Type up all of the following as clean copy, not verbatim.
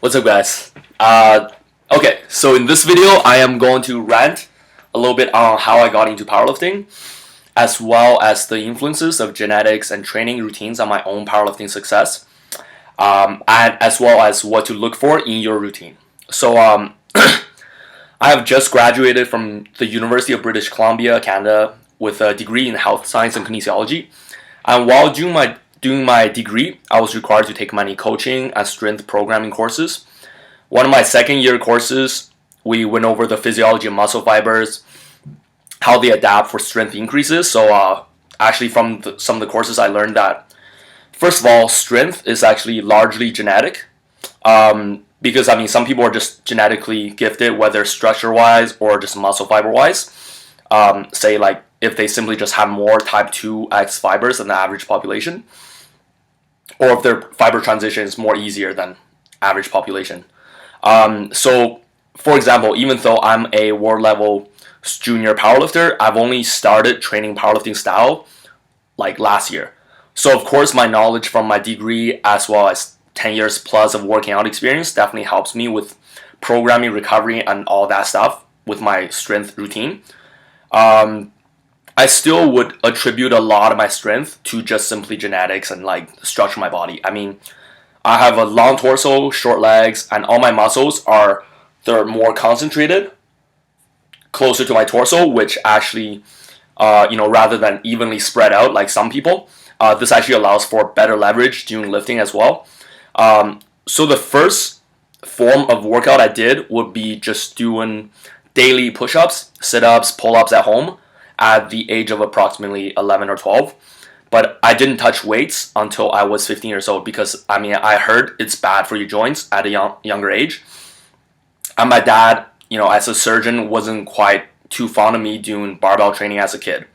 What's up, guys? Okay, so in this video, I am going to rant a little bit on how I got into powerlifting, as well as the influences of genetics and training routines on my own powerlifting success, and as well as what to look for in your routine. So, I have just graduated from the University of British Columbia, Canada, with a degree in health science and kinesiology. And while doing my degree, I was required to take many coaching and strength programming courses. One of my second year courses, we went over the physiology of muscle fibers, how they adapt for strength increases. So actually from some of the courses I learned that, first of all, strength is actually largely genetic. Because I mean, some people are just genetically gifted, whether structure-wise or just muscle fiber-wise. Say like if they simply just have more type 2X fibers than the average population, or if their fiber transition is more easier than average population. So, for example, even though I'm a world level junior powerlifter, I've only started training powerlifting style like last year. So, of course, my knowledge from my degree as well as 10 years plus of working out experience definitely helps me with programming, recovery, and all that stuff with my strength routine. I still would attribute a lot of my strength to just simply genetics and like structure of my body. I mean, I have a long torso, short legs, and all my muscles they're more concentrated, closer to my torso, which actually, rather than evenly spread out like some people, this actually allows for better leverage during lifting as well. So the first form of workout I did would be just doing daily push-ups, sit-ups, pull-ups at home at the age of approximately 11 or 12. But I didn't touch weights until I was 15 years old because, I mean, I heard it's bad for your joints at a younger age. And my dad, as a surgeon, wasn't quite too fond of me doing barbell training as a kid.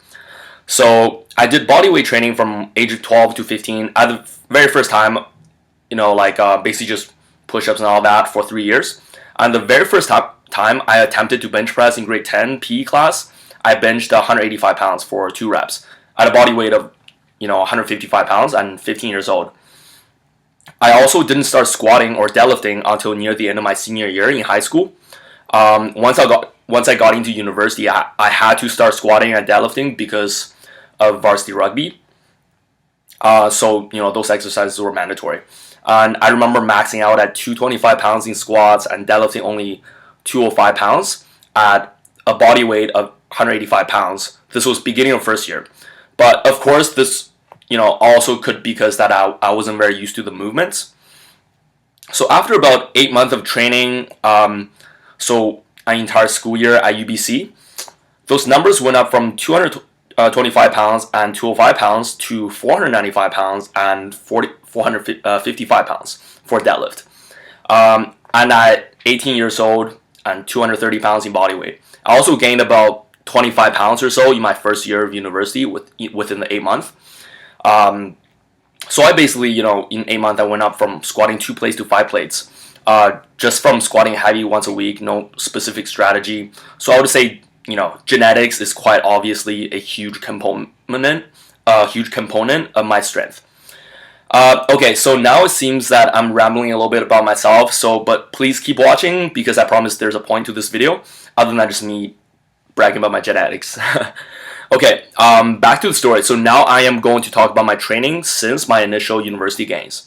So I did bodyweight training from age 12 to 15. At the very first time, basically just push-ups and all that for 3 years. And the very first time I attempted to bench press in grade 10 PE class, I benched 185 pounds for 2 reps at a body weight of 155 pounds and 15 years old. I also didn't start squatting or deadlifting until near the end of my senior year in high school. Once I got into university, I had to start squatting and deadlifting because of varsity rugby. So those exercises were mandatory. And I remember maxing out at 225 pounds in squats and deadlifting only 205 pounds at a body weight of 185 pounds. This was beginning of first year. But of course, this also could be because that I wasn't very used to the movements. So after about 8 months of training, so an entire school year at UBC, those numbers went up from 225 pounds and 205 pounds to 495 pounds and 455 pounds for deadlift. And at 18 years old and 230 pounds in body weight. I also gained about 25 pounds or so in my first year of university within the 8 months. So I basically, in 8 months, I went up from squatting 2 plates to 5 plates. Just from squatting heavy once a week, no specific strategy. So I would say, genetics is quite obviously a huge component of my strength. Okay, so now it seems that I'm rambling a little bit about myself, but please keep watching because I promise there's a point to this video, other than just me bragging about my genetics. Okay, back to the story. So now I am going to talk about my training since my initial university gains.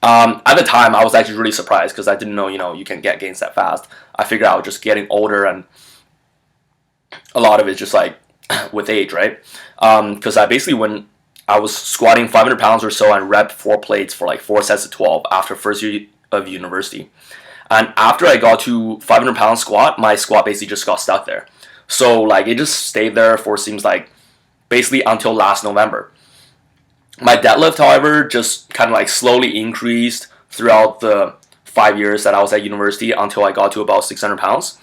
At the time, I was actually really surprised because I didn't know, you can get gains that fast. I figured I was just getting older and a lot of it's just like with age, right? Because when I was squatting 500 pounds or so and rep 4 plates for like 4 sets of 12 after first year of university. And after I got to 500 pound squat, my squat basically just got stuck there. So like it just stayed there for seems like basically until last November. My deadlift, however, just kind of like slowly increased throughout the 5 years that I was at university until I got to about 600 pounds.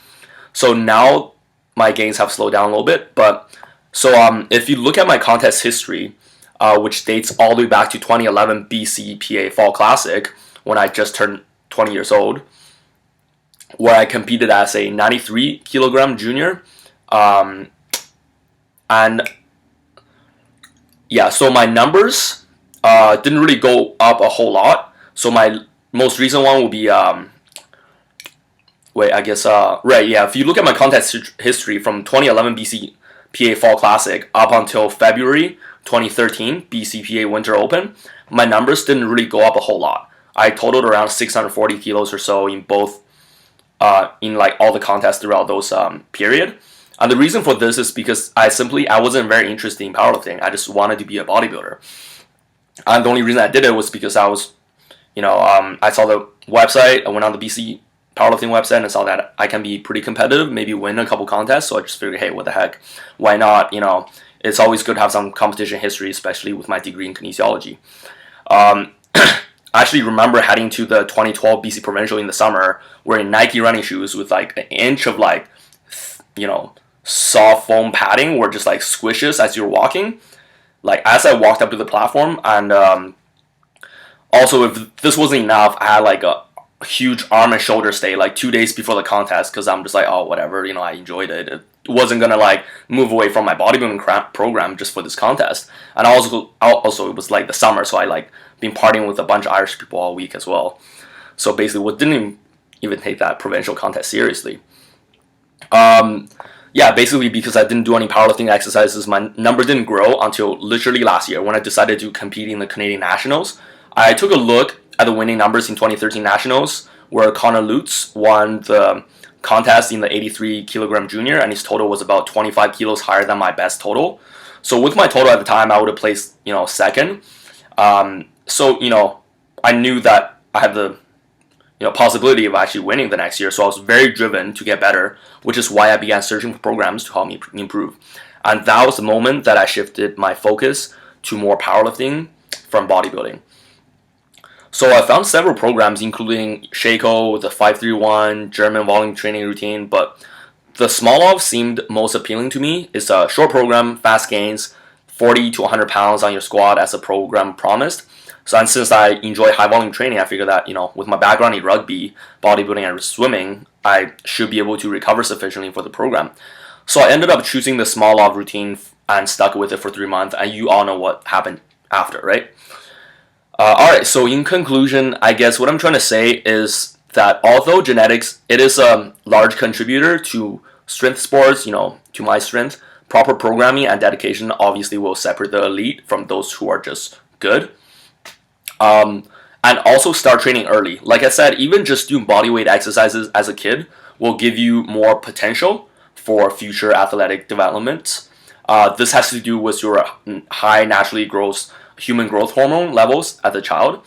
So now my gains have slowed down a little bit. But so if you look at my contest history, which dates all the way back to 2011 BCPA Fall Classic, when I just turned 20 years old, where I competed as a 93 kilogram junior. And yeah, so my numbers didn't really go up a whole lot. So my most recent one will be right, yeah. If you look at my contest history from 2011 BCPA Fall Classic up until February 2013 BCPA Winter Open, my numbers didn't really go up a whole lot. I totaled around 640 kilos or so in both, in like all the contests throughout those period. And the reason for this is because I wasn't very interested in powerlifting. I just wanted to be a bodybuilder. And the only reason I did it was because I was, I saw the website. I went on the BC powerlifting website and saw that I can be pretty competitive, maybe win a couple contests. So I just figured, hey, what the heck? Why not? It's always good to have some competition history, especially with my degree in kinesiology. I actually remember heading to the 2012 BC Provincial in the summer wearing Nike running shoes with like an inch of like, soft foam padding where just like squishes as you're walking. Like as I walked up to the platform, and also if this wasn't enough, I had like a huge arm and shoulder stay like 2 days before the contest because I'm just like, oh, whatever, I enjoyed it. It wasn't gonna like move away from my bodybuilding program just for this contest. And also it was like the summer, so I like been partying with a bunch of Irish people all week as well. So basically, didn't even take that provincial contest seriously. Yeah, basically because I didn't do any powerlifting exercises, my number didn't grow until literally last year when I decided to compete in the Canadian Nationals. I took a look at the winning numbers in 2013 Nationals, where Connor Lutz won the contest in the 83 kilogram junior, and his total was about 25 kilos higher than my best total. So with my total at the time, I would have placed, second. So, I knew that I had the possibility of actually winning the next year. So I was very driven to get better, which is why I began searching for programs to help me improve. And that was the moment that I shifted my focus to more powerlifting from bodybuilding. So I found several programs, including Shaco, the 531, German volume training routine, but the Smolov seemed most appealing to me. It's a short program, fast gains, 40 to 100 pounds on your squat as the program promised. So, and since I enjoy high volume training, I figured that, with my background in rugby, bodybuilding, and swimming, I should be able to recover sufficiently for the program. So I ended up choosing the Smolov routine and stuck with it for 3 months, and you all know what happened after, right? Alright, so in conclusion, I guess what I'm trying to say is that although genetics, it is a large contributor to strength sports, to my strength, proper programming and dedication obviously will separate the elite from those who are just good. And also start training early. Like I said, even just doing bodyweight exercises as a kid will give you more potential for future athletic development. This has to do with your high naturally human growth hormone levels as a child.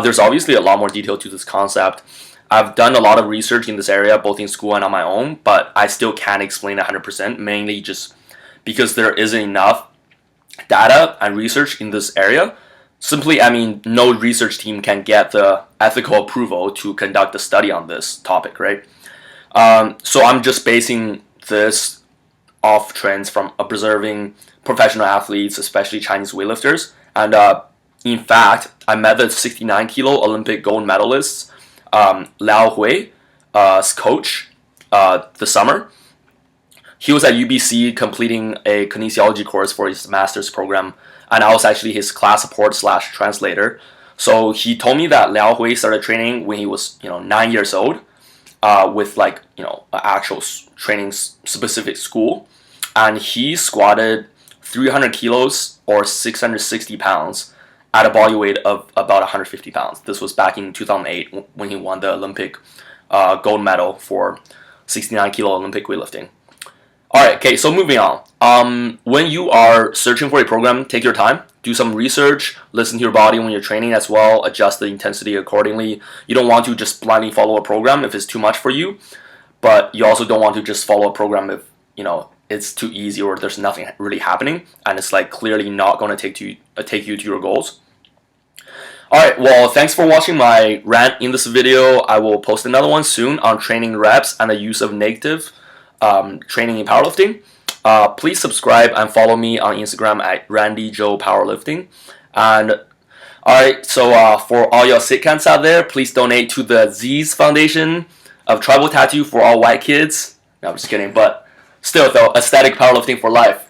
There's obviously a lot more detail to this concept. I've done a lot of research in this area, both in school and on my own, but I still can't explain 100%, mainly just because there isn't enough data and research in this area. Simply, no research team can get the ethical approval to conduct a study on this topic, right? So I'm just basing this off trends from observing professional athletes, especially Chinese weightlifters. And in fact, I met the 69 kilo Olympic gold medalist, Liao Hui's coach this summer. He was at UBC completing a kinesiology course for his master's program, and I was actually his class support / translator. So he told me that Liao Hui started training when he was 9 years old, with like an actual training specific school, and he squatted 300 kilos or 660 pounds at a body weight of about 150 pounds. This was back in 2008 when he won the Olympic gold medal for 69 kilo Olympic weightlifting. Alright, okay, so moving on. When you are searching for a program, take your time, do some research, listen to your body when you're training as well, adjust the intensity accordingly. You don't want to just blindly follow a program if it's too much for you, but you also don't want to just follow a program if, it's too easy or there's nothing really happening and it's like clearly not going to take you to your goals. Alright, well, thanks for watching my rant in this video. I will post another one soon on training reps and the use of negative training in powerlifting. Please subscribe and follow me on Instagram at RandyJoePowerlifting. And alright, so for all your sitcans out there, please donate to the Z's Foundation of Tribal Tattoo for all white kids. No, I'm just kidding, but still though, aesthetic powerlifting for life.